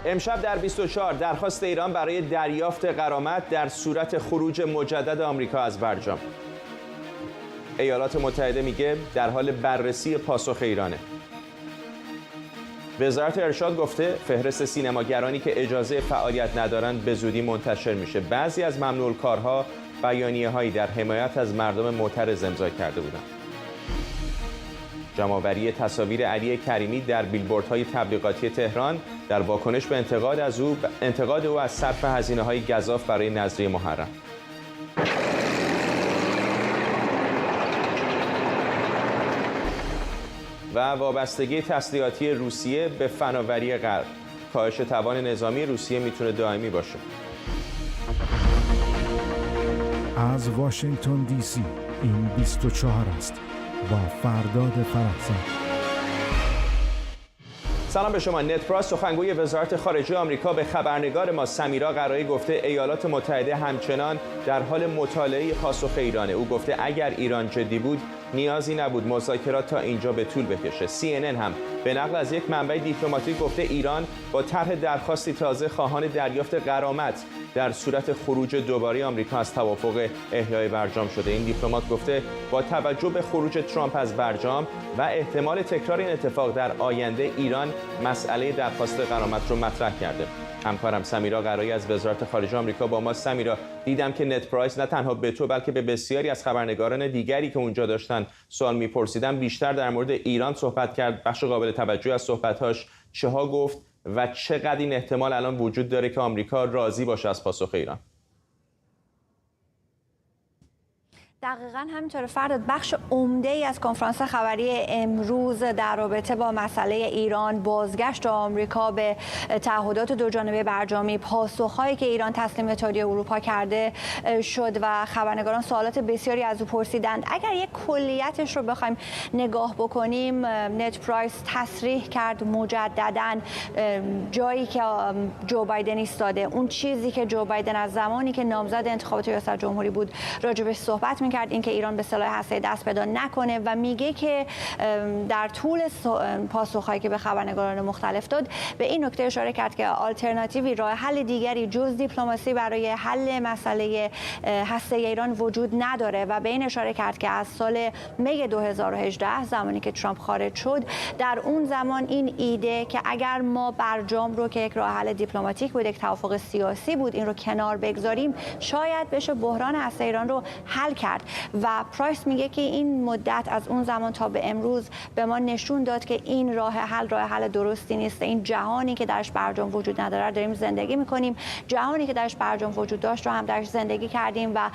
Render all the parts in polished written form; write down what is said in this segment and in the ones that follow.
امشب در 24 درخواست ایران برای دریافت غرامت در صورت خروج مجدد آمریکا از برجام. ایالات متحده میگه در حال بررسی پاسخ ایرانه. وزارت ارشاد گفته فهرست سینماگرانی که اجازه فعالیت ندارند به زودی منتشر میشه. بعضی از ممنوع کارها بیانیه‌هایی در حمایت از مردم معترض امضا کرده بودند. جمع‌آوری تصاویر علی کریمی در بیلبوردهای تبلیغاتی تهران در واکنش به انتقاد او از صرف هزینه‌های گزاف برای نذریه محرم. و وابستگی تسلیحاتی روسیه به فناوری غرب. کاهش توان نظامی روسیه میتونه دائمی باشه. از واشنگتن دی سی این 24 است با فرداد فرحزاد. سلام به شما. نت پراس سخنگوی وزارت خارجه آمریکا به خبرنگار ما سمیرا قرایی گفته ایالات متحده همچنان در حال مطالعه پاسخ ایرانه. او گفته اگر ایران جدی بود نیازی نبود مذاکرات تا اینجا به طول بکشه. CNN هم به نقل از یک منبع دیپلماتیک گفته ایران با طرح درخواستی تازه خواهان دریافت غرامت در صورت خروج دوباره آمریکا از توافق احیای برجام شده. این دیپلمات گفته با توجه به خروج ترامپ از برجام و احتمال تکرار این اتفاق در آینده ایران مسئله درخواست غرامت رو مطرح کرده. همکارم سمیرا قرایی از وزارت خارجه آمریکا با ما. سمیرا، دیدم که نت پرایس نه تنها به تو بلکه به بسیاری از خبرنگاران دیگری که اونجا داشتن سوال می‌پرسیدن بیشتر در مورد ایران صحبت کرد. بخش قابل توجهی از صحبت‌هاش چها گفت و چقدر این احتمال الان وجود داره که آمریکا راضی باشه از پاسخ ایران؟ دقیقاً همینطور فرداد. بخش عمده‌ای از کنفرانس خبری امروز در رابطه با مسئله ایران، بازگشت آمریکا به تعهدات دوجانبه برجامی، پاسخ‌هایی که ایران تسلیم به اتحادیه اروپا کرده شد و خبرنگاران سوالات بسیاری از او پرسیدند. اگر یک کلیتش رو بخوایم نگاه بکنیم، نت پرایس تصریح کرد مجدداً جایی که جو بایدن ایستاده، اون چیزی که جو بایدن از زمانی که نامزد انتخابات ریاست جمهوری بود راجبش صحبت کرد، اینکه ایران به سلاح هسته‌ای دست پیدا نکنه و میگه که در طول پاسخهایی که به خبرنگاران مختلف داد به این نکته اشاره کرد که آلترناتیوی، راه حل دیگری جز دیپلماسی برای حل مسئله هسته‌ای ایران وجود نداره و به این اشاره کرد که از سال می 2018 زمانی که ترامپ خارج شد، در اون زمان این ایده که اگر ما برجام رو که یک راه حل دیپلماتیک بود، یک توافق سیاسی بود، این رو کنار بگذاریم شاید بشه بحران هسته‌ای ایران رو حل کرد. و پرایس میگه که این مدت از اون زمان تا به امروز به ما نشون داد که این راه حل درستی نیست. این جهانی که درش برجام وجود نداره داریم زندگی میکنیم، جهانی که درش برجام وجود داشت رو هم درش زندگی کردیم و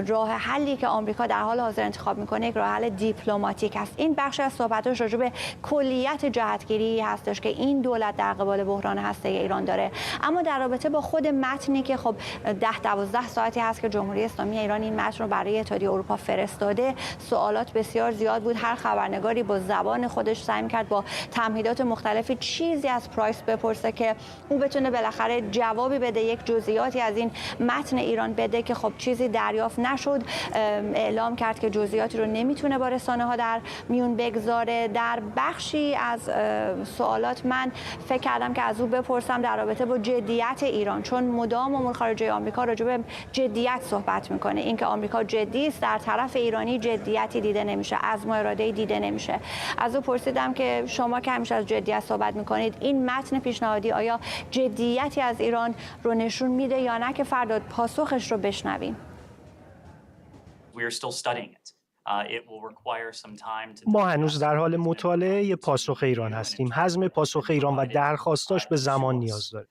راه حلی که آمریکا در حال حاضر انتخاب میکنه یک راه حل دیپلماتیک است. این بخش از صحبتش راجع به کلیت جهتگیری هستش که این دولت در قبال بحران هسته‌ای ایران داره. اما در رابطه با خود متنی که خب 10-12 ساعتی هست که جمهوری اسلامی ایران این متن رو برای اتحادیه اروپا فرستاده، سوالات بسیار زیاد بود. هر خبرنگاری با زبان خودش سعی می‌کرد با تمهیدات مختلفی چیزی از پرایس بپرسه که اون بتونه بالاخره جوابی بده، یک جزئیاتی از این متن ایران بده که خب چیزی دریافت نشد. اعلام کرد که جزئیاتی رو نمیتونه با رسانه‌ها در میون بگذاره. در بخشی از سوالات من فکر کردم که از او بپرسم در رابطه با جدیت ایران، چون مدام امور خارجه آمریکا راجع به جدیت صحبت میکنه، اینکه آمریکا جدی است، در طرف ایرانی جدیتی دیده نمیشه، عزم و اراده دیده نمیشه. از او پرسیدم که شما که همیشه از جدیت صحبت میکنید، این متن پیشنهادی آیا جدیتی از ایران رو نشون میده یا نه؟ که فردا پاسخش رو بشنویم. ما هنوز در حال مطالعه پاسخ ایران هستیم. حزم پاسخ ایران و درخواستاش به زمان نیاز داره.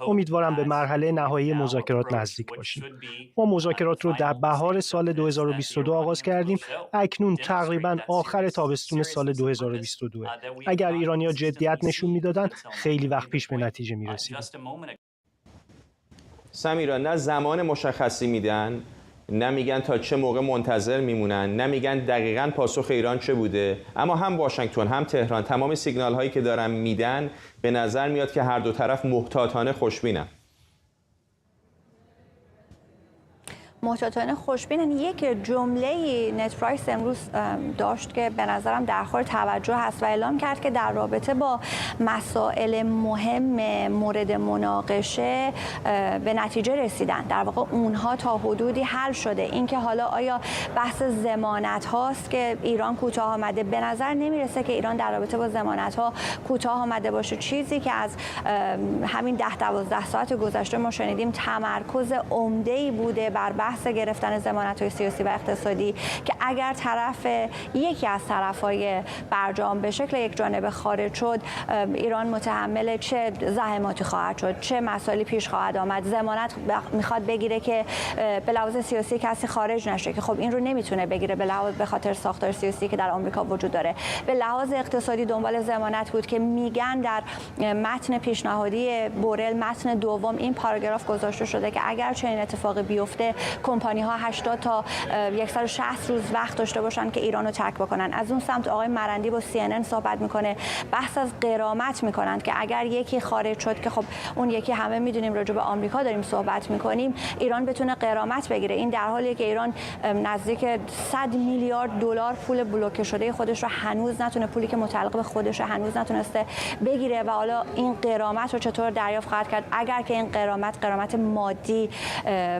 امیدوارم به مرحله نهایی مذاکرات نزدیک باشیم. ما مذاکرات رو در بهار سال 2022 آغاز کردیم. اکنون تقریباً آخر تابستون سال 2022. اگر ایرانی‌ها جدیت نشون میدادن خیلی وقت پیش به نتیجه میرسیدیم. سمیرا، نه زمان مشخصی میدن، نه میگن تا چه موقع منتظر میمونن، نه میگن دقیقاً پاسخ ایران چه بوده. اما هم واشنگتن هم تهران تمام سیگنال هایی که دارن میدن به نظر میاد که هر دو طرف محتاطانه خوشبینن. محتاطانه خوشبینن. یک جمله نت پرایس امروز داشت که به نظرم در خور توجه هست و اعلام کرد که در رابطه با مسائل مهم مورد مناقشه به نتیجه رسیدن. در واقع اونها تا حدودی حل شده. اینکه حالا آیا بحث ضمانت هاست که ایران کوتاه آمده، به نظر نمیرسه که ایران در رابطه با ضمانت ها کوتاه آمده باشه. چیزی که از همین 10-12 ساعت گذشته ما شنیدیم تمرکز عمده‌ای بوده بر بحث گرفتن ضمانت‌های سیاسی و اقتصادی که اگر یکی از طرف‌های برجام به شکل یک جانبه خارج شد، ایران متحمل چه زحماتی خواهد شد، چه مسائلی پیش خواهد آمد. ضمانت میخواد بگیره که به لحاظ سیاسی کسی خارج نشه که خب این رو نمیتونه بگیره به خاطر ساختار سیاسی که در آمریکا وجود داره. به لحاظ اقتصادی دنبال ضمانت بود که میگن در متن پیشنهادی بورل، متن دوم، این پاراگراف گذاشته شده که اگر چنین اتفاقی بیفته کمپانی‌ها 80 تا 160 روز وقت داشته باشن که ایران رو ترک بکنن. از اون سمت آقای مرندی با CNN صحبت میکنه، بحث از غرامت میکنند که اگر یکی خارج شد که خب اون یکی همه میدونیم راجع به آمریکا داریم صحبت میکنیم، ایران بتونه غرامت بگیره. این در حالیه که ایران نزدیک 100 میلیارد دلار پول بلوکه شده خودش رو هنوز نتونه، پولی که متعلق به خودش هنوز نتونسته بگیره و حالا این غرامت رو چطور دریافت خواهد کرد اگر که این غرامت مادی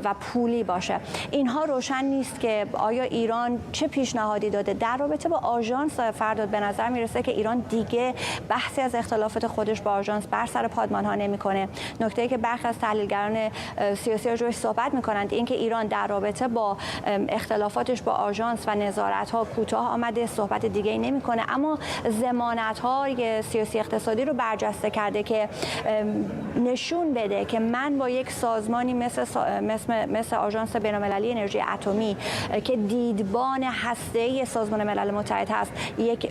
و پولی باشه. اینها روشن نیست که آیا ایران چه پیشنهادی داده در رابطه با آژانس. فرداد به نظر میرسه که ایران دیگه بحثی از اختلافات خودش با آژانس بر سر پادمان ها نمیکنه. نکته‌ای که برخی از تحلیلگران سیاسی راجعش صحبت میکنند این که ایران در رابطه با اختلافاتش با آژانس و نظارت ها کوتاه آمده، صحبت دیگه‌ای نمیکنه، اما ضمانت های سیاسی اقتصادی رو برجسته کرده که نشون بده که من با یک سازمانی مثل آژانس بین‌المللی انرژی اتمی که دیدبان هسته‌ای سازمان ملل متحد هست، یک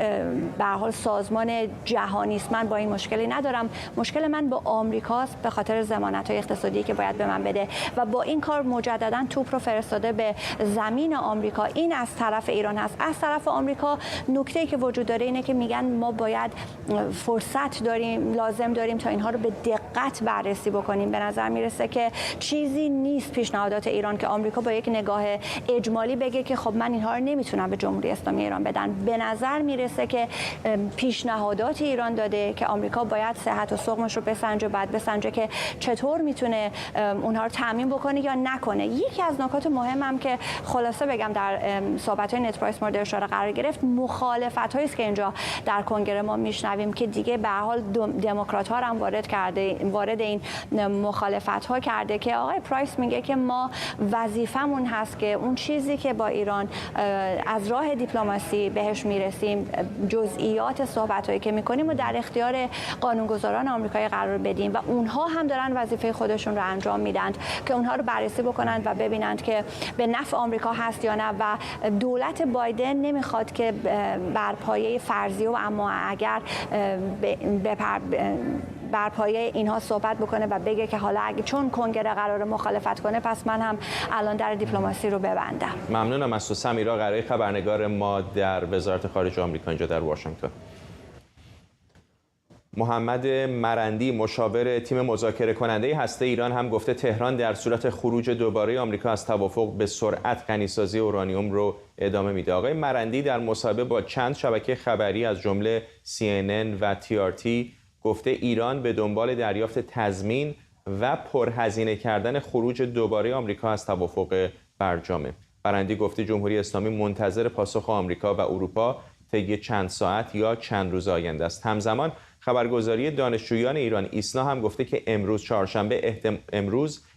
به هر حال سازمان جهانی است، من با این مشکلی ندارم. مشکل من با آمریکاست به خاطر ضمانت‌های اقتصادی که باید به من بده و با این کار مجددا توپ رو فرستاده به زمین آمریکا. این از طرف ایران هست. از طرف آمریکا نکته‌ای که وجود داره اینه که میگن ما باید فرصت داریم، لازم داریم تا اینها رو به دقت بررسی بکنیم. به نظر میرسه که چیزی نیست پیشنهادات ایران که آمریکا با یک نگاه اجمالی بگه که خب من اینها رو نمیتونم به جمهوری اسلامی ایران بدن. به نظر میرسه که پیشنهادات ایران داده که آمریکا باید صحت و سقمش رو بسنجه، باید بسنجه که چطور میتونه اونها رو تامین بکنه یا نکنه. یکی از نکات مهمم که خلاصه بگم در صحبت‌های نت پرایس مورد اشاره قرار گرفت، مخالفت‌هایی است که اینجا در کنگره ما میشنویم که دیگه به هر حال دموکرات‌ها هم وارد این مخالفت‌ها کرده که آقای پرایس میگه که ما وظیفمون هست که اون چیزی که با ایران از راه دیپلماسی بهش میرسیم، جزئیات صحبت‌هایی که می‌کنیم و در اختیار قانونگذاران آمریکایی قرار بدیم و اونها هم دارن وظیفه خودشون رو انجام میدن که اونها رو بررسی بکنن و ببینند که به نفع آمریکا هست یا نه. و دولت بایدن نمیخواد که بر پایه فرضیه و اما اگر بر پایه اینها صحبت بکنه و بگه که حالا اگه چون کنگره قرار مخالفت کنه پس من هم الان در دیپلماسی رو ببندم. ممنونم از تو سمیرا قرایی، خبرنگار ما در وزارت خارجه آمریکا اینجا در واشنگتن. محمد مرندی مشاور تیم مذاکره کننده هسته ایران هم گفته تهران در صورت خروج دوباره آمریکا از توافق به سرعت غنیسازی اورانیوم رو ادامه میده. آقای مرندی در مصاحبه با چند شبکه خبری از جمله CNN و TRT گفته ایران به دنبال دریافت تضمین و پرهزینه کردن خروج دوباره آمریکا از توافق برجامه. مرندی گفته جمهوری اسلامی منتظر پاسخ آمریکا و اروپا طی چند ساعت یا چند روز آینده است. همزمان خبرگزاری دانشجویان ایران ایسنا هم گفته که امروز چهارشنبه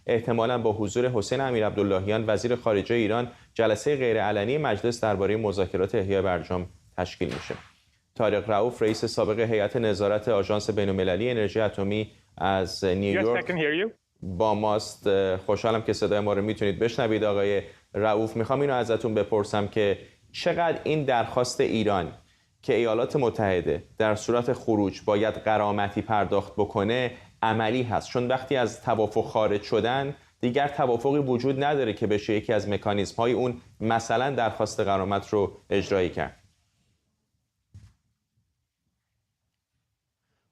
احتمالاً با حضور حسین امیرعبداللهیان وزیر خارجه ایران جلسه غیرعلنی مجلس درباره مذاکرات احیای برجام تشکیل میشه. طارق رؤوف رئیس سابق هیئت نظارت آژانس بین‌المللی انرژی اتمی از نیویورک با ماست. خوشحالم که صدای ما رو میتونید بشنوید. آقای رؤوف، میخوام اینو ازتون بپرسم که چقدر این درخواست ایران که ایالات متحده در صورت خروج باید غرامتی پرداخت بکنه عملی هست، چون وقتی از توافق خارج شدن دیگر توافقی وجود نداره که بشه یکی از مکانیزم‌های اون مثلا درخواست غرامت رو اجرایی کرد.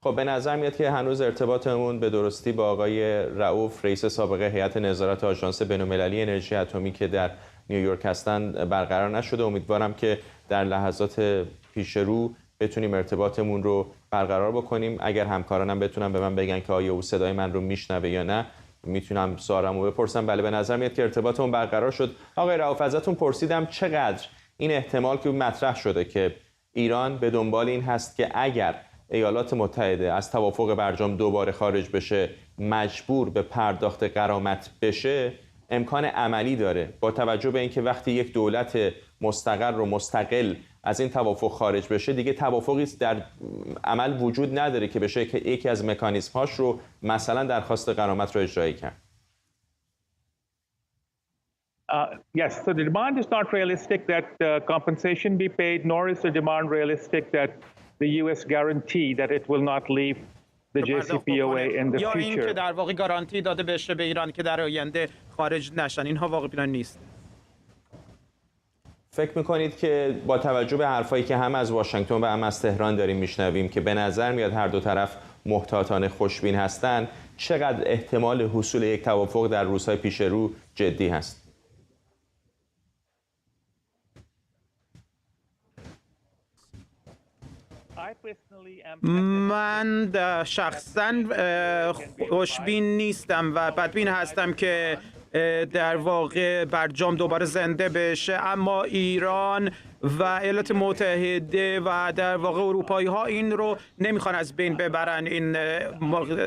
خب به نظر میاد که هنوز ارتباطمون به درستی با آقای رؤوف رئیس سابق هیئت نظارت آژانس بین‌المللی انرژی اتمی که در نیویورک هستن برقرار نشده. امیدوارم که در لحظات پیش رو بتونیم ارتباطمون رو برقرار بکنیم. اگر همکارانم بتونن به من بگن که آیا او صدای من رو میشنوه یا نه، میتونم سوالمو بپرسم. بله، به نظر میاد که ارتباطمون برقرار شد. آقای رؤوف، ازتون پرسیدم چقدر این احتمال که مطرح شده که ایران به دنبال این هست که اگر ایالات متحده از توافق برجام دوباره خارج بشه، مجبور به پرداخت غرامت بشه، امکان عملی داره با توجه به اینکه وقتی یک دولت مستقر و مستقل از این توافق خارج بشه، دیگه توافقی در عمل وجود نداره که بشه که یکی از مکانیزم‌هاش رو مثلا درخواست غرامت رو اجرایی کرد. Yes, so the demand is not realistic that compensation be paid, nor is the demand realistic that the U.S. guarantee that it will not leave the JCPOA in the یا future. این که در واقع گارانتی داده بشه به ایران که در آینده خارج نشن، اینها واقعا نیست. فکر میکنید که با توجه به حرفایی که هم از واشنگتن و هم از تهران داریم میشنویم که به نظر میاد هر دو طرف محتاطانه خوشبین هستند، چقدر احتمال حصول یک توافق در روزهای پیش رو جدی هست؟ من شخصا خوشبین نیستم و بدبین هستم که در واقع برجام دوباره زنده بشه، اما ایران و ایالات متحده و در واقع اروپایی ها این رو نمیخوان از بین ببرن، این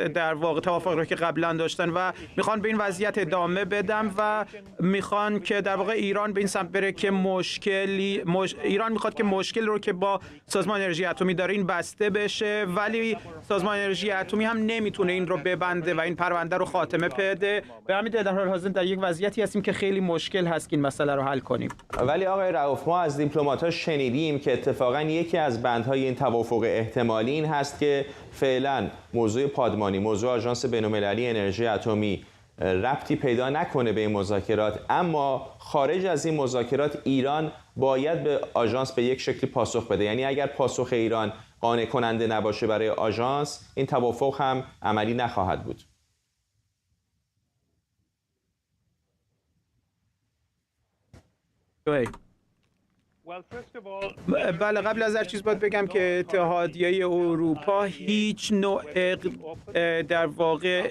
در واقع توافق رو که قبلا داشتن و میخوان به این وضعیت ادامه بدن و میخوان که در واقع ایران به این سمت بره که ایران میخواد که مشکل رو که با سازمان انرژی اتمی داره این بسته بشه، ولی سازمان انرژی اتمی هم نمیتونه این رو ببنده و این پرونده رو خاتمه بده. به همین دلیل در حال حاضر در یک وضعیتی هستیم که خیلی مشکل هست که این مسئله رو حل کنیم. ولی آقای رؤوف، ما از دیپلمات‌ها شنیدیم که اتفاقاً یکی از بندهای این توافق احتمالی این هست که فعلا موضوع پادمانی، موضوع آژانس بین‌المللی انرژی اتمی ربطی پیدا نکنه به این مذاکرات، اما خارج از این مذاکرات ایران باید به آژانس به یک شکلی پاسخ بده. یعنی اگر پاسخ ایران قانع کننده نباشه برای آژانس، این توافق هم عملی نخواهد بود. بله، قبل از هر چیز باید بگم که اتحادیه اروپا هیچ نوع در واقع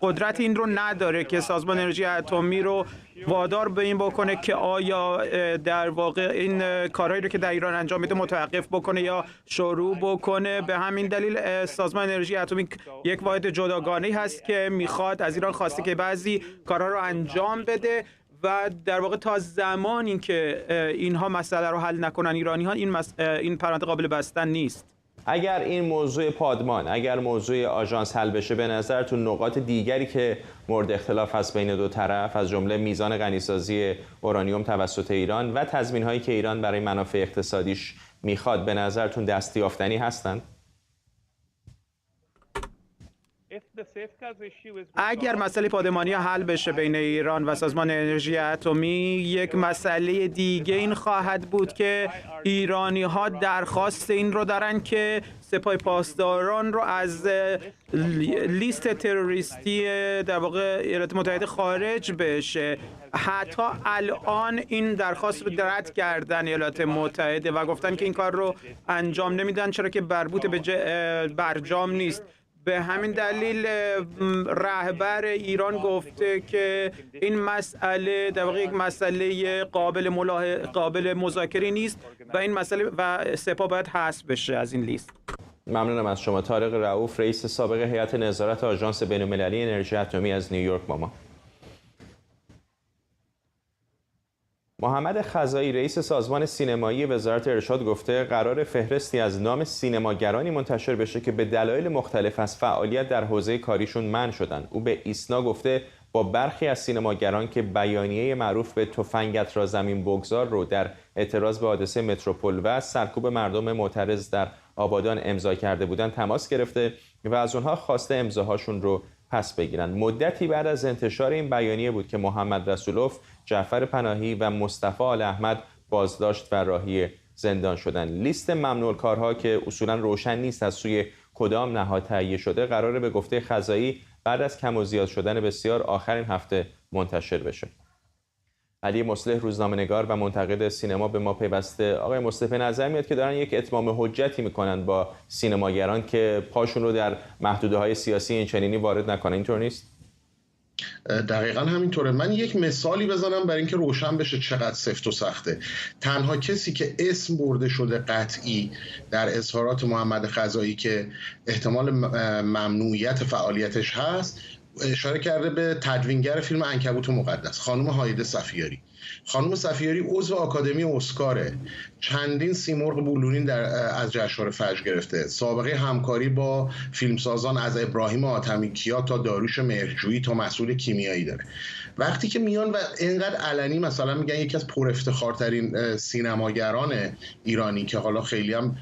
قدرت این رو نداره که سازمان انرژی اتمی رو وادار به این بکنه که آیا در واقع این کارهایی رو که در ایران انجام میده متوقف بکنه یا شروع بکنه. به همین دلیل سازمان انرژی اتمی یک واحد جداگانه‌ای هست که میخواد از ایران خواسته که بعضی کارها رو انجام بده و در واقع تا زمانی که اینها مسئله رو حل نکنن ایرانی‌ها، این پرونده قابل بستن نیست. اگر این موضوع پادمان، اگر موضوع آژانس حل بشه، به نظرتون نقاط دیگری که مورد اختلاف هست بین دو طرف، از جمله میزان غنیسازی اورانیوم توسط ایران و تضمین‌هایی که ایران برای منافع اقتصادیش میخواد، به نظرتون دستیافتنی هستند؟ اگر مسئله پادمانی حل بشه بین ایران و سازمان انرژی اتمی، یک مسئله دیگه این خواهد بود که ایرانی ها درخواست این رو دارن که سپاه پاسداران رو از لیست تروریستی در واقع ایالات متحده خارج بشه. حتی الان این درخواست رو رد کردن ایالات متحده و گفتن که این کار رو انجام نمیدن چرا که مربوط به برجام نیست. به همین دلیل رهبر ایران گفته که این مسئله در واقع یک مسئله قابل مذاکره نیست و این مسئله و سپاه باید حذف بشه از این لیست. ممنونم از شما. طارق رؤوف، رئیس سابق هیئت نظارت آژانس بین‌المللی انرژی اتمی از نیویورک با ما. محمد خزایی، رئیس سازمان سینمایی وزارت ارشاد، گفته قرار فهرستی از نام سینماگرانی منتشر بشه که به دلایل مختلف از فعالیت در حوزه کاریشون منع شدن. او به ایسنا گفته با برخی از سینماگران که بیانیه معروف به تفنگت را زمین بگذار رو در اعتراض به حادثه متروپول و سرکوب مردم معترض در آبادان امضا کرده بودند تماس گرفته و از اونها خواسته امضاهاشون رو پس بگیرن. مدتی بعد از انتشار این بیانیه بود که محمد رسولوف، جعفر پناهی و مصطفی آل احمد بازداشت و راهی زندان شدند. لیست ممنوع کارها که اصولا روشن نیست از سوی کدام نهاد تهیه شده قراره به گفته خزایی بعد از کم و زیاد شدن بسیار آخرین هفته منتشر بشه. علی مصلح روزنامه‌نگار و منتقد سینما به ما پیوسته. آقای مصلح، به نظر میاد که دارن یک اتمام حجتی میکنن با سینماگران که پاشون رو در محدوده‌های سیاسی اینچنینی وارد نکنن، اینطور نیست؟ دقیقا همینطوره. من یک مثالی بزنم برای اینکه روشن بشه چقدر سفت و سخته. تنها کسی که اسم برده شده قطعی در اظهارات محمد خزایی که احتمال ممنوعیت فعالیتش هست، اشاره کرده به تدوینگر فیلم عنکبوت مقدس، خانم هایده صفیاری. خانم صفیاری عضو آکادمی اسکاره، چندین سیمرغ بلورین از جشنواره فجر گرفته، سابقه همکاری با فیلمسازان از ابراهیم آتمیکیا تا داریوش مهرجویی تا مسئول کیمیایی داره. وقتی که میان و اینقدر علنی مثلا میگن یکی از پر افتخارترین سینماگران ایرانی که حالا خیلی هم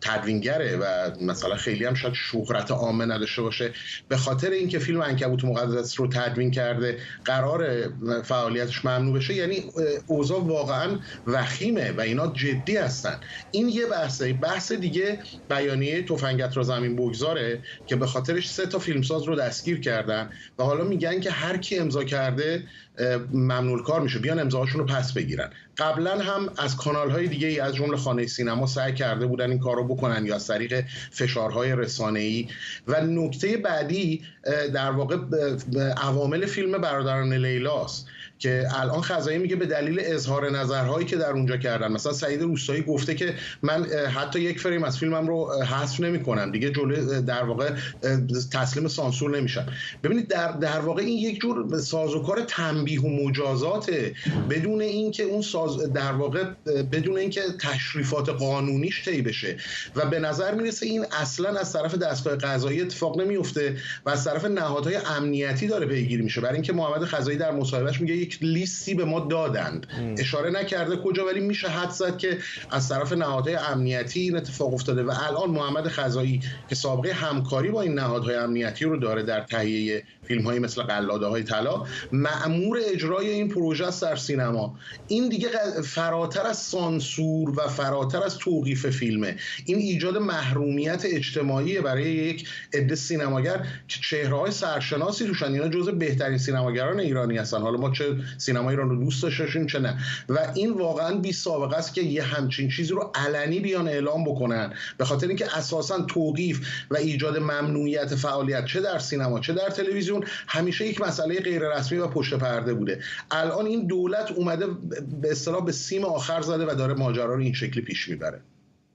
تدوینگره و مثلا خیلی هم شاید شهرت عامه نداشته باشه، به خاطر اینکه فیلم عنکبوت مقدس رو تدوین کرده قرار فعالیتش ممنوع بشه، یعنی اوضاع واقعا وخیمه و اینا جدی هستن. این یه بحثه. بحث دیگه بیانیه تفنگت را زمین بگذاره که به خاطرش 3 تا فیلمساز رو دستگیر کردن و حالا میگن که هر کی امضا کرده ممنوع کار میشه، بیان امضاهاشون رو پس بگیرن. قبلا هم از کانال‌های دیگه‌ای از جمله خانه سینما سعی کرده بودن این کارو بکنن یا از طریق فشارهای رسانه‌ای. و نکته بعدی در واقع عوامل فیلم برادران لیلاست که الان خزایی میگه به دلیل اظهار نظرهایی که در اونجا کردن، مثلا سعید روستایی گفته که من حتی یک فریم از فیلمم رو حذف نمی‌کنم، دیگه جلوی در واقع تسلیم سانسور نمیشم. ببینید در واقع این یک جور سازوکار تنبیه و مجازات بدون اینکه اون در واقع بدون اینکه تشریفات قانونیش طی بشه و به نظر میرسه این اصلا از طرف دستگاه قضایی اتفاق نمیفته و از طرف نهادهای امنیتی داره پیگیری میشه. برای اینکه محمد خزایی در مصاحبهش میگه یک لیستی به ما دادند، اشاره نکرده کجا، ولی میشه حدس زد که از طرف نهادهای امنیتی این اتفاق افتاده و الان محمد خزایی که سابقه همکاری با این نهادهای امنیتی رو داره در تهیه فیلم‌هایی مثل قلاده‌های طلا، مأمور اجرای این پروژه است در سینما. این دیگه فراتر از سانسور و فراتر از توقیف فیلمه، این ایجاد محرومیت اجتماعی برای یک عده سینماگر که چهره‌های سرشناسی توشن. اینا جزو بهترین سینماگران ایرانی هستن، حالا ما چه سینما ایران رو دوست داشتیم چه نه، و این واقعا بی سابقه است که یه همچین چیزی رو علنی بیان اعلام بکنن، به خاطر اینکه اساساً توقیف و ایجاد ممنوعیت فعالیت چه در سینما چه در تلویزیون همیشه یک مسئله غیر رسمی و پشت پرده بوده. الان این دولت اومده به اصطلاح به سیم آخر زده و داره ماجرا رو این شکلی پیش میبره.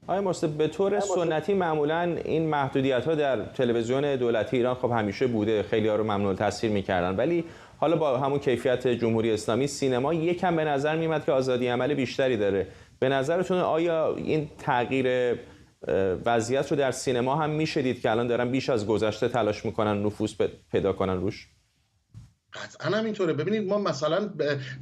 آقای مصلح، به طور سنتی معمولاً این محدودیت‌ها در تلویزیون دولتی ایران خب همیشه بوده، خیلی‌ها رو ممنوع التصویر می‌کردن، ولی حالا با همون کیفیت جمهوری اسلامی سینما یکم به نظر میاد که آزادی عمل بیشتری داره. به نظرتون آیا این تغییر وضعیت رو در سینما هم میشه دید که الان دارن بیش از گذشته تلاش میکنن نفوذ پیدا کنن روش؟ قطعا همینطوره. ببینید ما مثلا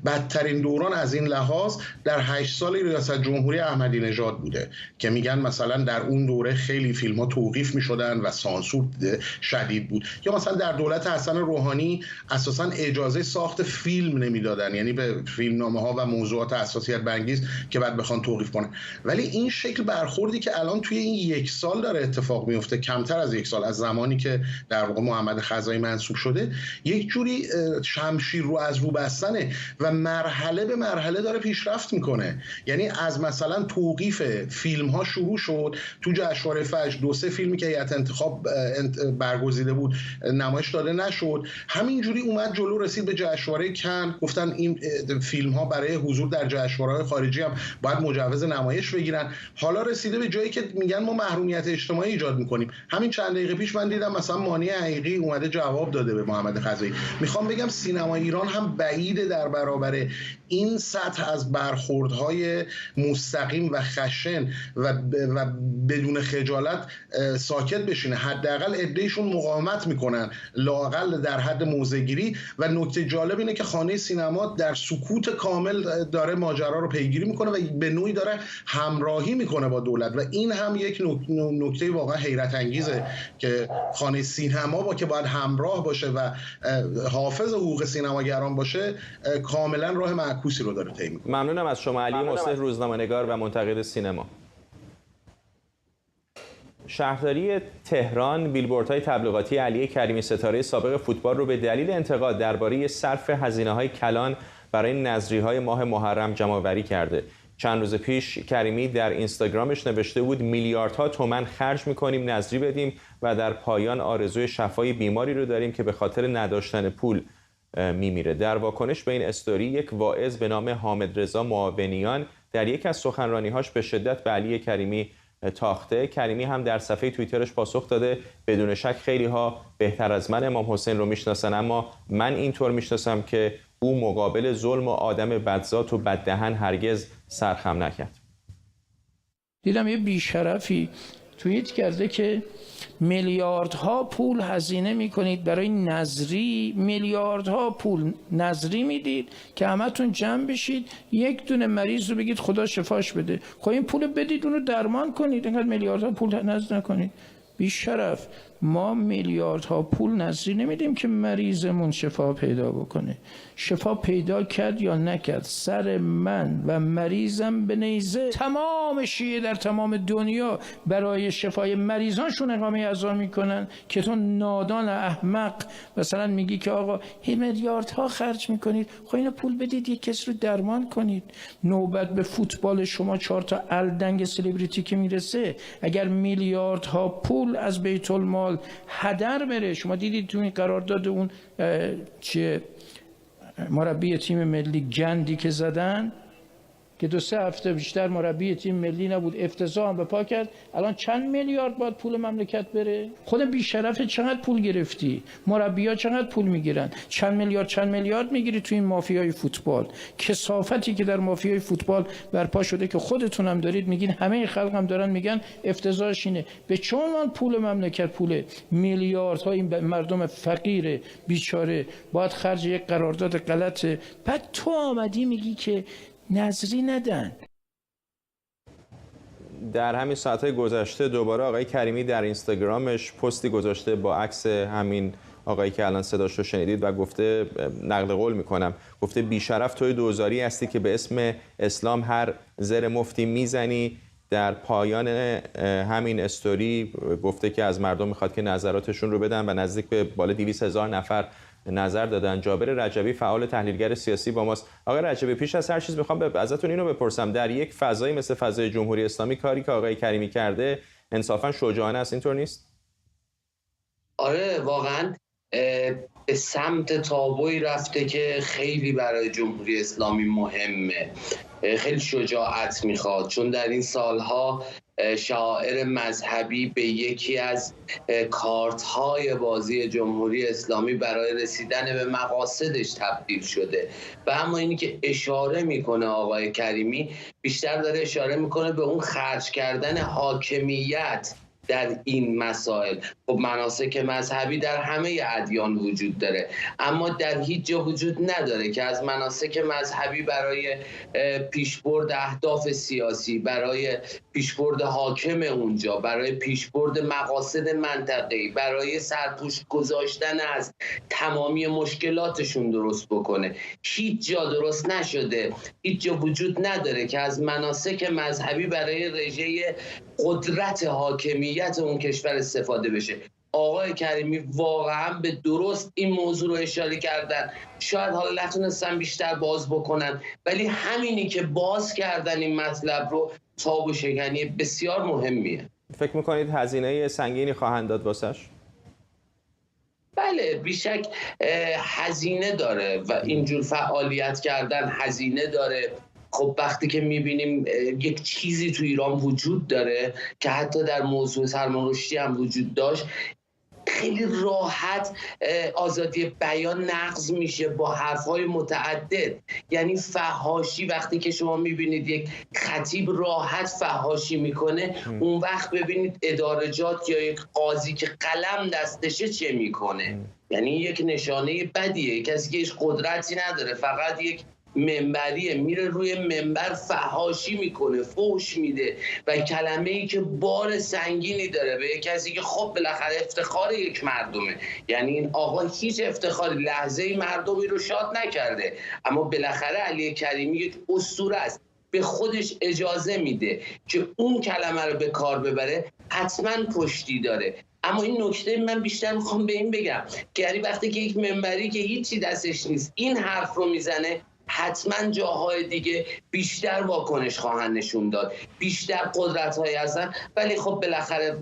بدترین دوران از این لحاظ در 8 سال ریاست جمهوری احمدی نژاد بوده که میگن مثلا در اون دوره خیلی فیلم ها توقیف میشدن و سانسور شدید بود، یا مثلا در دولت حسن روحانی اساسا اجازه ساخت فیلم نمیدادن، یعنی به فیلمنامه ها و موضوعات حساسیت برانگیز که بعد بخوان توقیف کنن. ولی این شکل برخوردی که الان توی این 1 سال داره اتفاق میفته، کمتر از 1 سال از زمانی که در واقع محمد خزایی منصوب شده، یک جوری شمشیر رو از رو بستنه و مرحله به مرحله داره پیشرفت میکنه. یعنی از مثلا توقیف فیلم ها شروع شد، تو جشنواره فجر 2-3 فیلمی که هیئت انتخاب برگزیده بود نمایش داده نشد، همینجوری اومد جلو، رسید به جشنواره کن، گفتن این فیلم ها برای حضور در جشنواره‌های خارجی هم باید مجوز نمایش بگیرن. حالا رسیده به جایی که میگن ما محرومیت اجتماعی ایجاد میکنیم. همین چند دقیقه پیش من دیدم مثلا مانی حقیقی اومده جواب داده به محمد خزایی. میخوام بگم سینما ایران هم بعیده در برابر این سطح از برخوردهای مستقیم و خشن و بدون خجالت ساکت بشینه. حداقل عده‌شون مقاومت میکنن، لااقل در حد موضع‌گیری. و نکته جالب اینه که خانه سینما در سکوت کامل داره ماجرا رو پیگیری میکنه و به نوعی داره همراهی میکنه با دولت و این هم یک نکته واقعا حیرت انگیزه که خانه سینما با که باید همراه باشه و حافظ حقوق سینماگران باشه کاملا راه معکوسی رو داره طی میکنه. ممنونم از شما علی مصلح، روزنامه‌نگار و منتقد سینما. شهرداری تهران بیلبوردهای تبلیغاتی علی کریمی ستاره سابق فوتبال رو به دلیل انتقاد درباره صرف هزینه‌های کلان برای نذری‌های ماه محرم جمع‌آوری کرده. چند روز پیش کریمی در اینستاگرامش نوشته بود میلیاردها تومان خرج می‌کنیم نذری بدیم و در پایان آرزوی شفای بیماری رو داریم که به خاطر نداشتن پول میمیره. در واکنش به این استوری یک واعظ به نام حامد رضا معاونیان در یک از سخنرانی‌هاش به شدت به علی کریمی تاخته. کریمی هم در صفحه توییترش پاسخ داده بدون شک خیلی ها بهتر از من امام حسین رو میشناسن، اما من اینطور میشناسم که او مقابل ظلم و آدم بدذات و بددهن هرگز سرخم نکرد. دیدم یه بیشرفی توییت کرده که میلیاردها پول هزینه میکنید برای نذری، میلیاردها پول نذری میدید که همتون جمع بشید یک دونه مریض رو بگید خدا شفاش بده. خب این پول بدید اونو درمان کنید، اینقدر میلیاردها پول نذر نکنید. بیشرف، ما میلیاردها پول نذری نمیدیم که مریضمون شفا پیدا بکنه. شفا پیدا کرد یا نکرد سر من و مریضم به نیزه. تمام شیعه در تمام دنیا برای شفای مریضانشون اقامه عزا میکنن که تو نادان احمق مثلا میگی که آقا میلیاردها خرج میکنید، خب اینو پول بدید یک کس رو درمان کنید. نوبت به فوتبال شما 4 تا الدنگ سلبریتی که میرسه، اگر میلیاردها پول از بیت المال هدر بره. شما دیدید تو این قرارداد اون چیه مربی تیم ملی گندی که زدن که 2-3 هفته بیشتر مربی تیم ملی نبود، افتضاح هم به پا کرد. الان چند میلیارد باید پول مملکت بره؟ خود بیشرف چقدر پول گرفتی؟ مربی‌ها چقدر پول میگیرن؟ چند میلیارد میگیری تو این مافیای فوتبال. کثافتی که در مافیای فوتبال برپا شده که خودتون هم دارید میگین، همه خلق هم دارن میگن افتضاحش اینه. به چه عنوان پول مملکت پول میلیاردها این مردم فقیر بیچاره باید خرج یک قرارداد غلطه؟ بعد تو آمدی میگی که نذری ندن. در همین ساعت‌های گذشته دوباره آقای کریمی در اینستاگرامش پستی گذاشته با عکس همین آقایی که الان صداش رو شنیدید و گفته، نقل قول میکنم، گفته بیشرف توی دوزاری هستی که به اسم اسلام هر زر مفتی میزنی. در پایان همین استوری گفته که از مردم میخواد که نظراتشون رو بدن و نزدیک به بالا 200,000 نفر نظر دادن. جابر رجبی فعال تحلیلگر سیاسی با ماست. آقای رجبی، پیش از هر چیز میخوام ازتون اینو بپرسم، در یک فضایی مثل فضای جمهوری اسلامی کاری که آقای کریمی کرده انصافا شجاعانه است، اینطور نیست؟ آره، واقعا به سمت تابوی رفته که خیلی برای جمهوری اسلامی مهمه. خیلی شجاعت میخواد، چون در این سالها شاعر مذهبی به یکی از کارت‌های بازی جمهوری اسلامی برای رسیدن به مقاصدش تبدیل شده. و اما اینی که اشاره میکنه آقای کریمی، بیشتر داره اشاره میکنه به اون خرج کردن حاکمیت در این مسائل. خب مناسک مذهبی در همه ادیان وجود داره، اما در هیچ جا وجود نداره که از مناسک مذهبی برای پیشبرد اهداف سیاسی، برای پیشبرد حاکم اونجا، برای پیشبرد مقاصد منطقه‌ای، برای سرپوش گذاشتن از تمامی مشکلاتشون درست بکنه. هیچ جا درست نشده، هیچ جا وجود نداره که از مناسک مذهبی برای رژه قدرت حاکمیت اون کشور استفاده بشه. آقای کریمی واقعا به درست این موضوع رو اشاره کردن. شاید حالا نتونستن بیشتر باز بکنن، ولی همینی که باز کردن این مطلب رو تاب و شکنی بسیار مهمیه. فکر میکنید هزینه سنگینی خواهند داد واسش؟ بله، بیشک هزینه داره و اینجور فعالیت کردن هزینه داره. خب وقتی که میبینیم یک چیزی تو ایران وجود داره که حتی در موضوع سلمان رشدی هم وجود داشت، خیلی راحت آزادی بیان نقض میشه با حرفهای متعدد. یعنی فحاشی، وقتی که شما میبینید یک خطیب راحت فحاشی میکنه، اون وقت ببینید ادارجات یا یک قاضی که قلم دستشه چه میکنه. یعنی یک نشانه بدیه. کسی که هیچ قدرتی نداره، فقط یک منبریه، میره روی منبر فحاشی میکنه، فحش میده و کلمه‌ای که بار سنگینی داره به یک کسی که خب بالاخره افتخار یک مردمه. یعنی این آقا هیچ افتخاری لحظه‌ای مردمی رو شاد نکرده، اما بالاخره علی کریمی یک اسطوره است. به خودش اجازه میده که اون کلمه رو به کار ببره، حتما پشتی داره. اما این نکته من بیشتر میخوام به این بگم که یعنی وقتی که یک منبری که هیچی دستش نیست این حرف رو میزنه، حتما جاهای دیگه بیشتر واکنش خواهند نشون داد، بیشتر قدرت‌هایی هستن. ولی خب بالاخره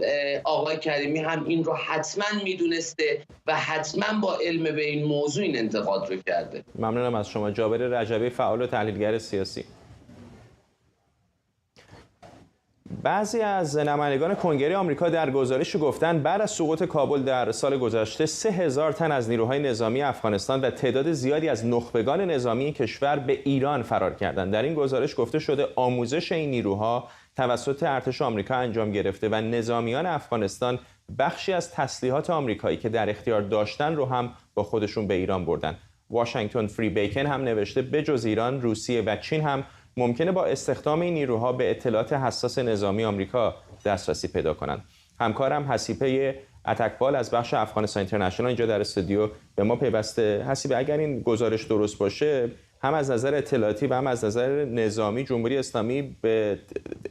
آقای کریمی هم این رو حتما میدونسته و حتما با علم به این موضوع این انتقاد رو کرده. ممنونم از شما. جابر رجبی، فعال و تحلیلگر سیاسی. بعضی از نمایندگان کنگره آمریکا در گزارشی گفتند بعد از سقوط کابل در سال گذشته 3000 تن از نیروهای نظامی افغانستان و تعداد زیادی از نخبگان نظامی کشور به ایران فرار کردند. در این گزارش گفته شده آموزش این نیروها توسط ارتش آمریکا انجام گرفته و نظامیان افغانستان بخشی از تسلیحات آمریکایی که در اختیار داشتن رو هم با خودشون به ایران بردن. واشنگتن فری بیکن هم نوشته بجز ایران، روسیه و چین هم ممکنه با استخدام این نیروها به اطلاعات حساس نظامی آمریکا دسترسی پیدا کنند. همکارم حسیبه اتکبال از بخش افغانستان اینترنشنال اینجا در استودیو به ما پیوسته. حسیبه، اگر این گزارش درست باشه، هم از نظر اطلاعاتی و هم از نظر نظامی جمهوری اسلامی به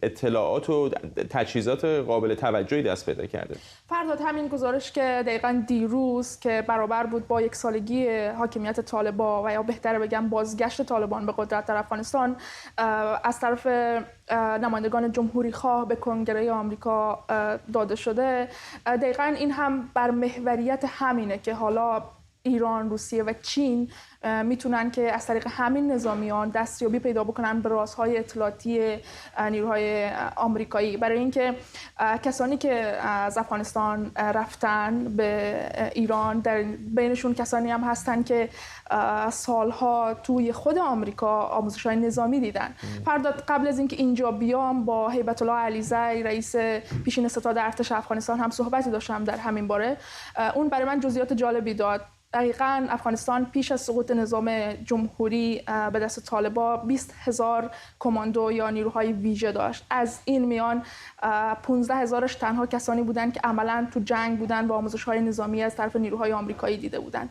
اطلاعات و تجهیزات قابل توجهی دست پیدا کرده. فرداد همین گزارش که دقیقاً دیروز که برابر بود با 1 سالگی حاکمیت طالبان و یا بهتره بگم بازگشت طالبان به قدرت در افغانستان از طرف نمایندگان جمهوری خواه به کنگره آمریکا داده شده، دقیقاً این هم بر محوریت همینه که حالا ایران، روسیه و چین میتونن که از طریق همین نظامیان دستیابی پیدا بکنن به رازهای اطلاعاتی نیروهای آمریکایی، برای اینکه کسانی که از افغانستان رفتن به ایران در بینشون کسانی هم هستن که سالها توی خود آمریکا آموزش‌های نظامی دیدن. فرداد قبل از اینکه اینجا بیام با هیبت الله علیزی رئیس پیشین ستاد ارتش افغانستان هم صحبتی داشتم در همین باره. اون برای من جزئیات جالبی داد. دقیقاً افغانستان پیش از سقوط نظام جمهوری به دست طالبان 20,000 کماندو یا نیروهای ویژه داشت. از این میان 15,000ش تنها کسانی بودند که عملاً تو جنگ بودند و آموزش‌های نظامی از طرف نیروهای آمریکایی دیده بودند.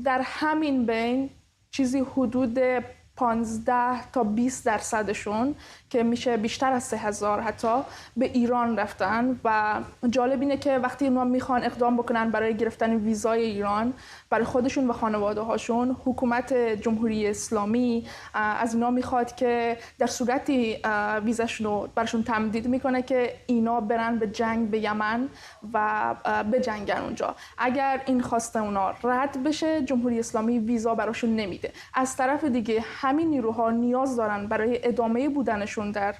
در همین بین چیزی حدود 15 تا 20% که میشه بیشتر از 3,000 حتی به ایران رفتن و جالب اینه که وقتی اونا میخوان اقدام بکنن برای گرفتن ویزای ایران برای خودشون و خانواده هاشون، حکومت جمهوری اسلامی از اینا میخواد که در صورتی ویزاشون رو براشون تمدید میکنه که اینا برن به جنگ به یمن و بجنگن اونجا. اگر این خواسته اونا رد بشه، جمهوری اسلامی ویزا براشون نمیده. از طرف دیگه همین نیروها نیاز دارن برای ادامه بودنشون در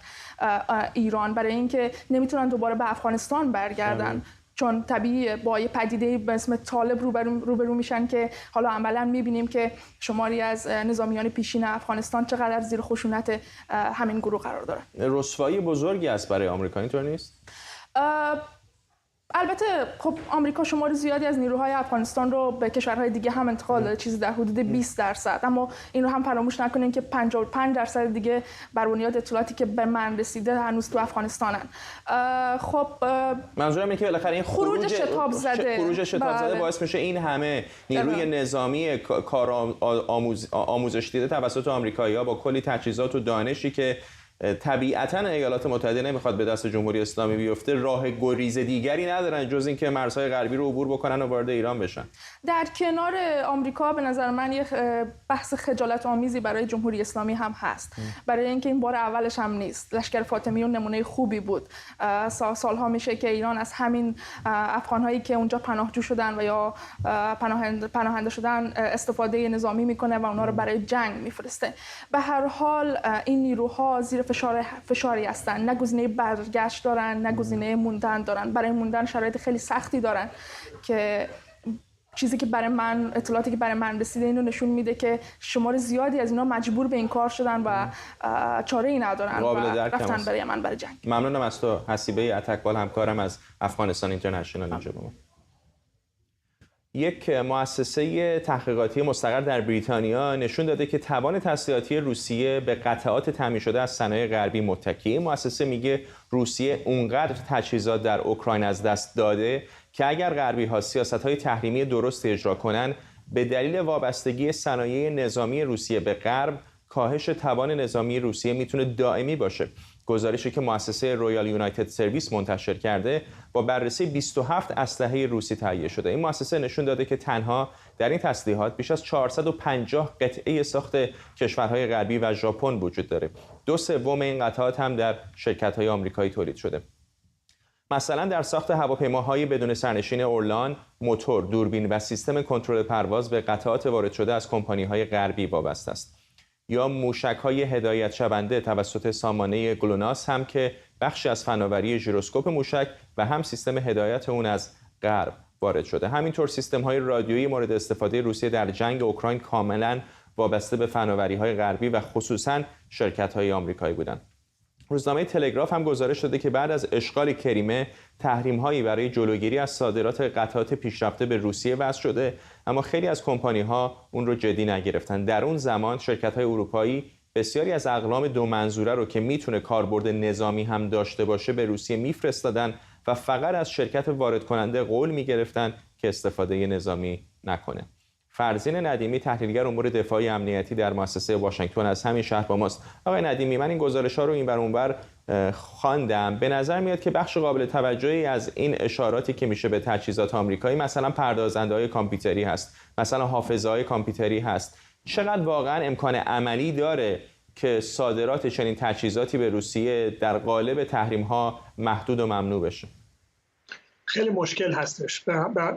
ایران، برای اینکه نمیتونن دوباره به افغانستان برگردن، چون طبیعیه با یه پدیده به اسم طالب روبرو میشن که حالا عملا میبینیم که شماری از نظامیان پیشین افغانستان چقدر زیر خشونت همین گروه قرار دارن. رسوایی بزرگی است برای آمریکا، اینطور نیست؟ البته خب آمریکا شمار زیادی از نیروهای افغانستان رو به کشورهای دیگه هم انتقال داده، چیزی در حدود 20%، اما این رو هم فراموش نکنیم که 55% دیگه بر بنیاد اطلاعاتی که به من رسیده هنوز تو افغانستانن. خب منظورم اینه که بالاخره این خروج شتاب زده باعث میشه این همه نیروی نظامی کار آموزش دیده توسط آمریکایی‌ها با کلی تجهیزات و دانشی که طبیعتاً ایالات متحده نمیخواد به دست جمهوری اسلامی بیفته، راه گریز دیگری ندارن جز اینکه مرزهای غربی رو عبور بکنن و وارد ایران بشن. در کنار آمریکا به نظر من یه بحث خجالت آمیزی برای جمهوری اسلامی هم هست، برای اینکه این بار اولش هم نیست. لشکر فاطمیون نمونه خوبی بود. سالها میشه که ایران از همین افغان‌هایی که اونجا پناهجو شدن و یا پناهنده شدن استفاده نظامی میکنه و اونا رو برای جنگ میفرسته. به هر حال این نیروها زیر فشاری هستن، نه گزینه برگشت دارن نه گزینه موندن دارن. برای موندن شرایط خیلی سختی دارن که چیزی که برای من اطلاعاتی که برای من رسیده اینو نشون میده که شمار زیادی از اینا مجبور به این کار شدن و چاره ای ندارن و رفتن برای من برای جنگ. ممنونم از تو حسیبه اتکبال، همکارم از افغانستان اینترنشنال اینجا با ما. یک مؤسسه تحقیقاتی مستقر در بریتانیا نشون داده که توان تسلیحاتی روسیه به قطعات تامین شده از صنایع غربی متکیه. مؤسسه میگه روسیه اونقدر تجهیزات در اوکراین از دست داده که اگر غربی‌ها سیاست‌های تحریمی درست اجرا کنن، به دلیل وابستگی صنایع نظامی روسیه به غرب، کاهش توان نظامی روسیه میتونه دائمی باشه. گزارشی که مؤسسه رویال یونایتد سرویس منتشر کرده با بررسی 27 اسلحه روسی تهیه شده. این مؤسسه نشون داده که تنها در این تسلیحات بیش از 450 قطعه ساخت کشورهای غربی و ژاپن وجود داره. 2/3 این قطعات هم در شرکت‌های آمریکایی تولید شده. مثلا در ساخت هواپیماهای بدون سرنشین اورلان، موتور، دوربین و سیستم کنترل پرواز به قطعات وارد شده از کمپانی‌های غربی وابسته است. یا موشک‌های هدایت شونده توسط سامانه گلوناس هم که بخشی از فناوری ژیروسکوپ موشک و هم سیستم هدایت اون از غرب وارد شده. همینطور سیستم‌های رادیویی مورد استفاده روسیه در جنگ اوکراین کاملاً وابسته به فناوری‌های غربی و خصوصاً شرکت‌های آمریکایی بودند. روزنامه تلگراف هم گزارش داده که بعد از اشغال کریمه تحریم‌هایی برای جلوگیری از صادرات قطعات پیشرفته به روسیه وضع شده، اما خیلی از کمپانی‌ها اون رو جدی نگرفتن. در اون زمان شرکت‌های اروپایی بسیاری از اقلام دو منظوره رو که میتونه کاربرد نظامی هم داشته باشه به روسیه میفرستادن و فقط از شرکت وارد کننده قول میگرفتن که استفاده نظامی نکنه. فرزین ندیمی، تحلیلگر امور دفاعی امنیتی در مؤسسه واشنگتن از همین شهر با ماست. آقای ندیمی، من این گزارش‌ها رو این بر اون بر خواندم. به نظر میاد که بخش قابل توجهی از این اشاراتی که میشه به تجهیزات آمریکایی، مثلا پردازنده‌های کامپیوتری هست، مثلا حافظه‌های کامپیوتری هست، چقدر واقعا امکان عملی داره که صادرات چنین تجهیزاتی به روسیه در قالب تحریم‌ها محدود و ممنوع بشه؟ خیلی مشکل هستش.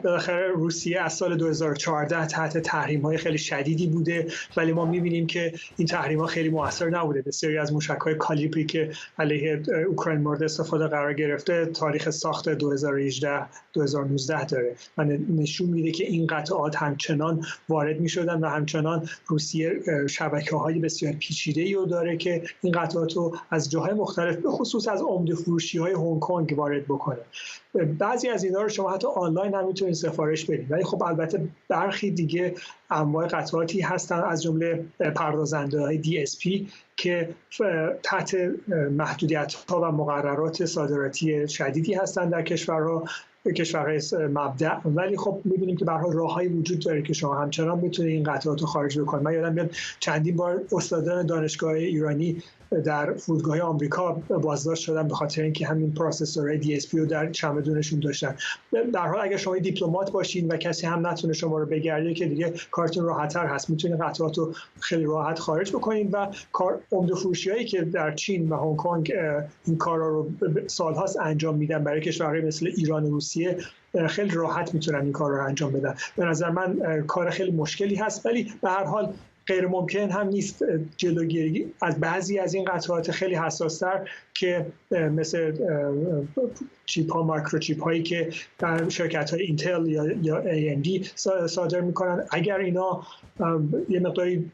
بالاخره روسیه از سال 2014 تحت تحریم‌های خیلی شدیدی بوده، ولی ما می‌بینیم که این تحریم‌ها خیلی مؤثر نبوده. بسیاری از موشک‌های کالیبری که علیه اوکراین مورد استفاده قرار گرفته تاریخ ساخت 2018-2019 داره و نشون میده که این قطعات همچنان وارد می‌شدن و همچنان روسیه شبکه‌های بسیار پیچیده‌ای رو داره که این قطعات رو از جاهای مختلف به خصوص از عمده فروشی‌های هنگ کنگ وارد بکنه. بعضی از اینا رو شما حتی آنلاین هم میتونید سفارش بدید، ولی خب البته برخی دیگه انواع قطعاتی هستن از جمله پردازنده‌های DSP که تحت محدودیت‌ها و مقررات صادراتی شدیدی هستند در کشورهای مبدأ، ولی خب می‌بینیم که به هر حال راه‌هایی وجود داره که شما همچنان میتونید این قطعات رو خارج بکنید. من یادم میاد چندین بار استادان دانشگاه ایرانی در فرودگاه آمریکا بازداشت شدن به خاطر اینکه همین پروسسورهای DSP رو در چمدونشون داشتن. در حال اگر شما دیپلمات باشین و کسی هم نتونه شما رو بگرده که دیگه کارتون راحت‌تر هست، میتونید قطعات رو خیلی راحت خارج بکنید و عمده فروشی‌هایی که در چین و هنگ کنگ این کارا رو سال‌هاست انجام میدن برای کشورهای مثل ایران و روسیه خیلی راحت میتونن این کار رو انجام بدن. به نظر من کار خیلی مشکلی هست، ولی به هر حال غیر ممکن هم نیست جلوگیری از بعضی از این قطعات خیلی حساس‌تر که مثل چیپ ها، مایکروچیپ هایی که در شرکت های اینتل یا AMD صادر میکنن، اگر اینا یه مقداری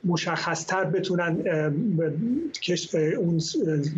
مشخص‌تر بتونن اون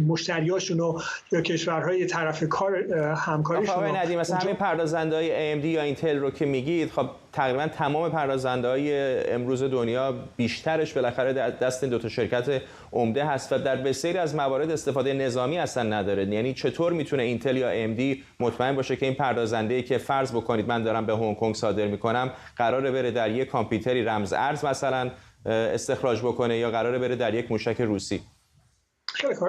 مشتریاشون رو یا کشورهای طرف کار همکاریشون رو ندیم. مثلا همین پردازنده‌های AMD یا اینتل رو که میگید، خب تقریبا تمام پردازنده‌های امروز دنیا بیشترش بالاخره دست این دو تا شرکت عمده هست و در بسیاری از موارد استفاده نظامی اصلا نداره. یعنی چطور میتونه اینتل یا AMD مطمئن باشه که این پردازنده‌ای که فرض بکنید من دارم به هنگ کنگ صادر میکنم قراره بره در یک کامپیوتری رمز ارز مثلا استخراج بکنه یا قراره بره در یک موشک روسی؟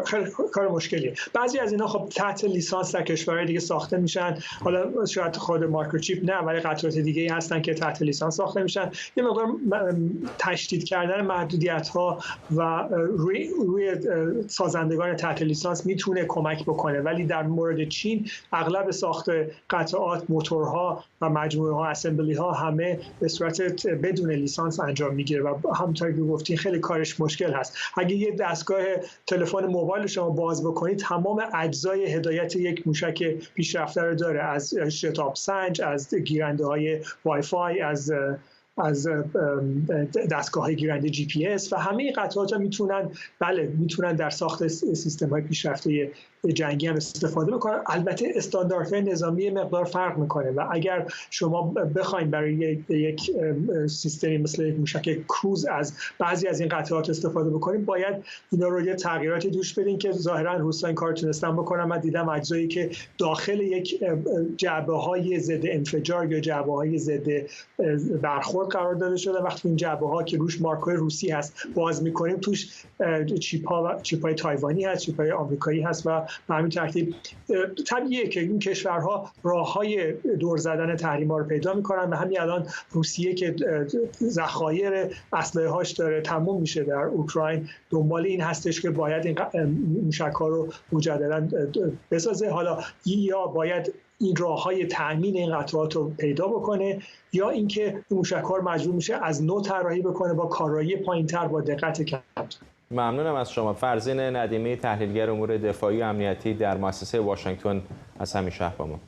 خیلی کار مشکلیه. بعضی از اینا خب تحت لیسانس در کشورهای دیگه ساخته میشن، حالا شاید خود مایکروچیپ نه، ولی قطعات دیگه هستن که تحت لیسانس ساخته میشن. یه مقدار تشدید کردن محدودیت ها و روی سازندگان تحت لیسانس میتونه کمک بکنه، ولی در مورد چین اغلب ساخت قطعات، موتورها و مجموعه ها، اسمبلی ها همه به صورت بدون لیسانس انجام میگیره و همونطور که گفتین خیلی کارش مشکل هست. اگه یه دستگاه تلفن موبایل شما باز بکنید، تمام اجزای هدایت یک موشک پیشرفته رو داره، از شتاب سنج، از گیرنده های وای فای، از دستگاه‌های گیرنده GPS و همه قطعات ها میتونن در ساخت سیستم‌های پیشرفته جنگی هم استفاده بکنن. البته استانداردهای نظامی مقدار فرق میکنه و اگر شما بخواید برای یک سیستمی مثل یک موشک کروز از بعضی از این قطعات استفاده بکنید، باید اینا رو یه تغییراتی دوش بدین که ظاهرا روسا این کار تونستن بکنن. من دیدم اجزایی که داخل یک جعبه‌های ضد انفجار یا جعبه‌های ضد برخورد قرار داده شده. وقتی این جعبه ها که روش مارک‌های روسی هست باز میکنیم توش چیپ‌های تایوانی هست، چیپ‌های آمریکایی هست و به همین ترتیب طبیعیه که این کشورها راه‌های دور زدن تحریم‌ها رو پیدا میکنن و همین الان روسیه که ذخایر اسلحه‌هاش داره تموم میشه در اوکراین دنبال این هستش که باید این موشک‌ها رو مجددا بسازه. حالا یا باید این راه‌های تأمین این قطعات رو پیدا بکنه یا اینکه این موشک‌ها رو مجبور میشه از نو طراحی بکنه با کارایی پایین‌تر با دقت کمتر. ممنونم از شما. فرزین ندیمی، تحلیلگر امور دفاعی و امنیتی در مؤسسه واشنگتن از همین شهر با ما.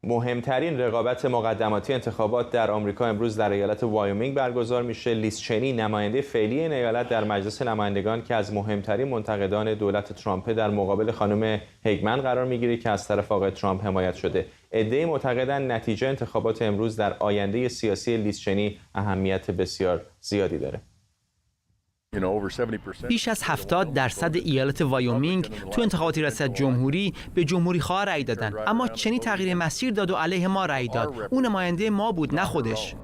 مهمترین رقابت مقدماتی انتخابات در آمریکا امروز در ایالت وایومینگ برگزار میشه. لیز چنی، نماینده فعلی این ایالت در مجلس نمایندگان که از مهمترین منتقدان دولت ترامپ، در مقابل خانم هیگمن قرار میگیره که از طرف آقای ترامپ حمایت شده. عده‌ای معتقدند نتیجه انتخابات امروز در آینده سیاسی لیز چنی اهمیت بسیار زیادی داره. بیش از 70% ایالت وایومینگ تو انتخابات ریاست جمهوری به جمهوری‌خواه رأی دادن، اما چنی تغییر مسیر داد و علیه ما رأی داد. اون نماینده ما بود، نه خودش.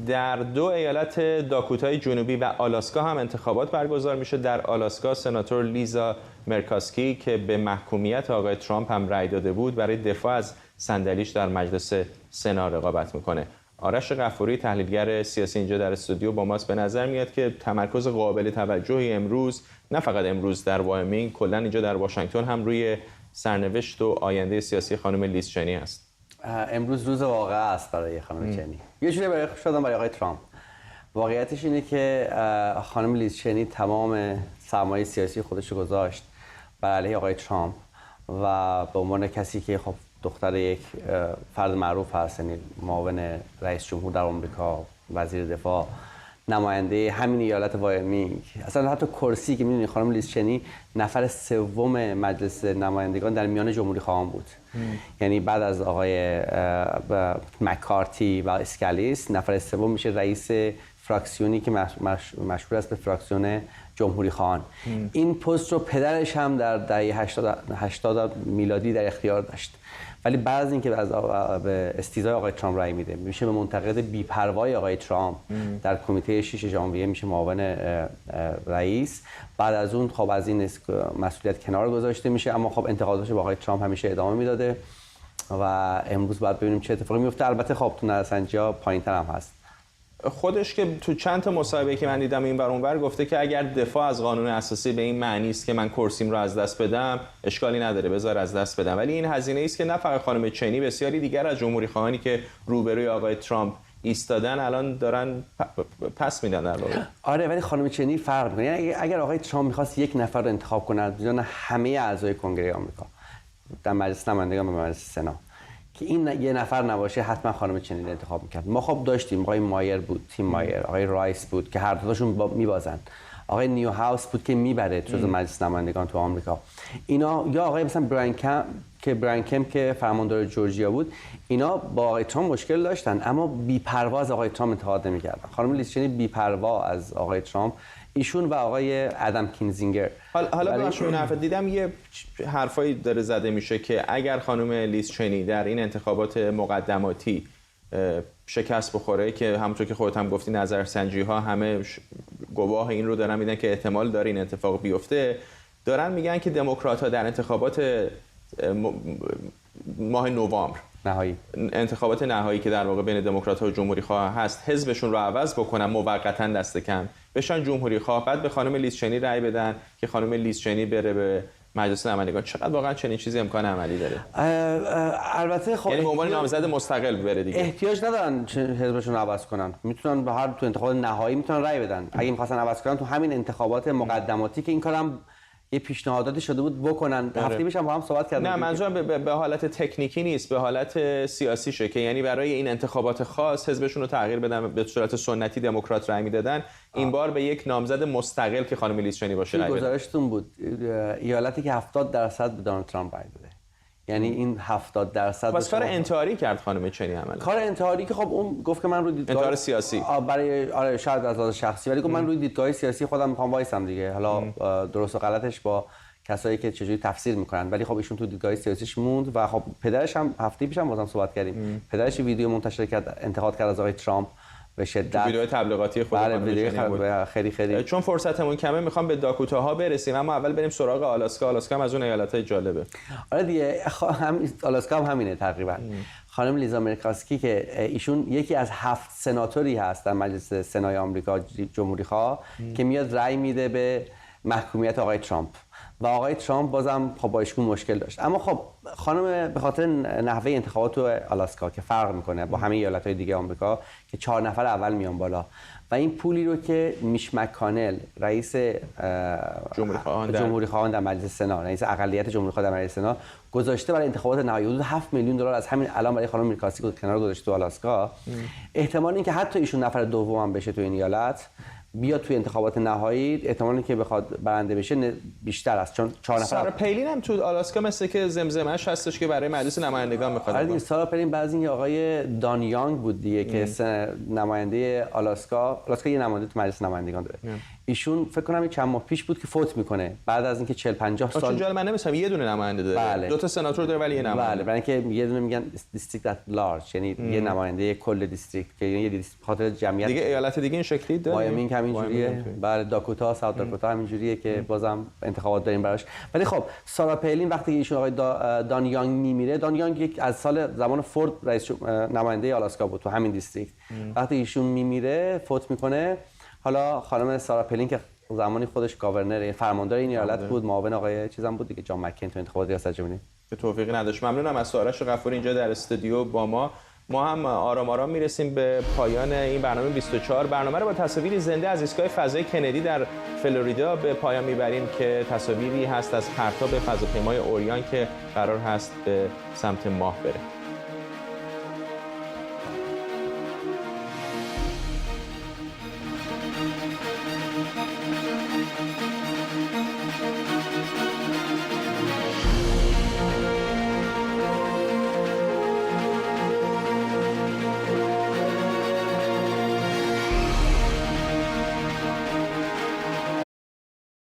در 2 ایالت داکوتای جنوبی و آلاسکا هم انتخابات برگزار میشه. در آلاسکا سناتور لیزا مرکاسکی که به محکومیت آقای ترامپ هم رأی داده بود برای دفاع از صندلیش در مجلس سنا رقابت میکنه. آرش غفوری، تحلیلگر سیاسی اینجا در استودیو با ماست. به نظر میاد که تمرکز قابل توجهی امروز، نه فقط امروز در وایومینگ، کلا اینجا در واشنگتن هم روی سرنوشت و آینده سیاسی خانم لیز چنی است. امروز روز واقعه است برای خانم چنی. یه جوری برای شدن برای آقای ترامپ. واقعیتش اینه که خانم لیز چنی تمام سرمایه سیاسی خودش رو گذاشت بر علیه آقای ترامپ و به عنوان کسی که خب دختر یک فرد معروف هست، یعنی معاون رئیس جمهور در آمریکا، وزیر دفاع، نماینده همین ایالت وایومینگ، اصلا حتی کرسی که میدونی خانم لیز چنی نفر سوم مجلس نمایندگان در میان جمهوری خواهان بود. یعنی بعد از آقای مکارتی و اسکالیس نفر سوم میشه رئیس فراکسیونی که مشهور است به فراکسیون جمهوری خواهان. این پست رو پدرش هم در دهه 80 میلادی در اختیار داشت، ولی بعد از اینکه به استیضای آقای ترامپ رأی میده، میشه به منتقد بی‌پروای آقای ترامپ در کمیته 6 ژانویه میشه معاون رئیس. بعد از اون خب از این مسئولیت کنار گذاشته میشه، اما خب انتقاداتش به آقای ترامپ همیشه ادامه میداده و امروز باید ببینیم چه اتفاقی میفته. البته خب تو نظرسنجی‌ها پایین‌تر هم هست. خودش که تو چند تا مصاحبه که من دیدم این ور اون ور گفته که اگر دفاع از قانون اساسی به این معنی است که من کرسیم رو از دست بدم، اشکالی نداره، بذار از دست بدم. ولی این هزینه است که نه فقط خانم چنی، بسیاری دیگر از جمهوری خواهانی که روبروی آقای ترامپ ایستادن الان دارن پس میدن در واقع. آره، ولی خانم چنی فرق می‌کنه. یعنی اگر آقای ترامپ می‌خواست یک نفر رو انتخاب کنه از میان همه اعضای کنگره آمریکا در مجلس نمایندگان و مجلس سنا که این یه نفر نباشه، حتما خانم چنی رو انتخاب می‌کرد. ما خب داشتیم آقای مایر بود، تیم مایر، آقای رایس بود که هر دوتاشون میبازن. آقای نیو هاوس بود که میبره جزو مجلس نمایندگان تو آمریکا. اینا یا آقای مثلا براین کمپ که فرماندار جورجیا بود، اینا با آقای ترامپ مشکل داشتن اما بی‌پروا از آقای ترامپ انتقاد نمی‌کردن. خانم لیز چنی بی‌پروا از آقای ترامپ، ایشون و آقای ادم کینزینگر. حالا باشون حرف دیدم یه حرفایی داره زده میشه که اگر خانم لیز چنی در این انتخابات مقدماتی شکست بخوره، که همونطور که خودت هم گفتی نظرسنجی‌ها همه گواه این رو دارن میدن که احتمال داره این اتفاق بیفته، دارن میگن که دموکرات‌ها در انتخابات ماه نوامبر انتخابات نهایی که در واقع بین دموکرات‌ها و جمهوری‌خواه هست، حزبشون رو عوض بکنن، موقتاً دست کم بشن جمهوری‌خواه، بعد به خانم لیز چنی رأی بدن که خانم لیز چنی بره به مجلس نمایندگان. چقدر واقعا چنین چیزی امکان عملی داره؟ البته خب یعنی به عنوان نامزد مستقل بره دیگه. احتیاج ندارن حزبشون رو عوض کنن، میتونن به هر تو انتخابات نهایی میتونن رأی بدن. اگه می‌خواستن عوض کنن تو همین انتخابات مقدماتی که این کارم یه پیشنهاداتی شده بود بکنن. هفته پیش هم با هم صحبت کردیم. نه، منظورم به حالت تکنیکی نیست، به حالت سیاسی شه که یعنی برای این انتخابات خاص حزبشون رو تغییر بدن، به صورت سنتی دموکرات رأی میدادن، این بار به یک نامزد مستقل که خانم لیز چنی باشه رأی بدن. گزارشتون بود ایالتی که 70% به دونالد ترامپ رأی داده، یعنی این 70% واسه کار انتحاری کرد خانم چنی عملا. کار انتحاری که خب اون گفت که من روی دیدگاه انتحار سیاسی برای شاید از لحاظ شخصی، ولی گفت من روی دیدگاه سیاسی خودم میخوام وایسم دیگه، حالا درست و غلطش با کسایی که چجوری تفسیر میکنن، ولی خب ایشون تو دیدگاه سیاسیش موند و خب پدرش هم هفته پیش هم بازم صحبت کردیم، پدرش ویدیو منتشر کرد انتقاد کرد از آقای ترامپ به شدت، ویدیو تبلیغاتی خود. بله ویدیو خیلی چون فرصتمون کمه میخوام به داکوتاها برسیم، اما اول بریم سراغ آلاسکا. آلاسکا هم از اون ایالت‌های جالبه. آره دیگه، آلاسکا هم همینه تقریبا. خانم لیزا مرکاسکی که ایشون یکی از 7 سناتوری هست در مجلس سنای آمریکا جمهوری‌خواه که میاد رأی میده به محکومیت آقای ترامپ و آقای ترامپ بازم خب با ایشون مشکل داشت. اما خب خانم به خاطر نحوه انتخابات تو آلاسکا که فرق میکنه با همه ایالت‌های دیگه آمریکا که 4 نفر اول میان بالا و این پولی رو که میش مک‌کانل رئیس جمهوری‌خواهان در مجلس سنا، رئیس اقلیت جمهوری‌خواه در مجلس سنا گذاشته برای انتخابات نهایی، حدود 7 میلیون دلار از همین الان برای خانم مرکاسکی کنار گذاشته تو آلاسکا. احتمال اینکه حتی ایشون نفر دوم بشه تو این ایالت بیاد توی انتخابات نهایی، احتمالی که بخواد برنده بشه بیشتر است، چون 4 نفر. سارا پلین هم تو آلاسکا مثل که زمزمه‌اش هستش که برای مجلس نمایندگان میخواد. آره سارا پلین بعضی این آقای دان یانگ بود دیگه که نماینده آلاسکا یه نماینده تو مجلس نمایندگان داره. ایشون فکر کنم چند ماه پیش بود که فوت میکنه بعد از اینکه 40-50 سال. چون جالب من نمی‌فهمم یه دونه نماینده داره. بله. 2 تا سناتور داره ولی یه نماینده. بله، برای اینکه یه دونه میگن دیستریکت ات لارج، یعنی یه نماینده کل دیستریکت که یه خاطر جمعیت. دیگه ایالت دیگه این شکلی داره. وایومینگ همین جوریه. بله، داکوتا، ساوت داکوتا همین جوریه که بازم انتخابات داریم براش. ولی خب سارا پلین وقتی ایشون آقای دان یانگ میمیره، دان یانگ یک از سال زمان فورد رئیس نماینده آلاسکا بود تو همین دیستریکت. وقتی ایشون میمیره، فوت میکنه، حالا خانم سارا پلین که زمانی خودش گاورنر فرماندار این ایالت بود، معاون آقای چیزام بود دیگه، جان مکین تو انتخابات ریاست جمهوری به توفیقی نداشت. ممنونم از آرش غفوری اینجا در استودیو با ما. ما هم آرام آرام میرسیم به پایان این برنامه 24. برنامه رو با تصاویری زنده از ایستگاه فضایی کندی در فلوریدا به پایان میبریم که تصاویری هست از پرتاب فضاپیمای اوریان که قرار هست به سمت ماه بره.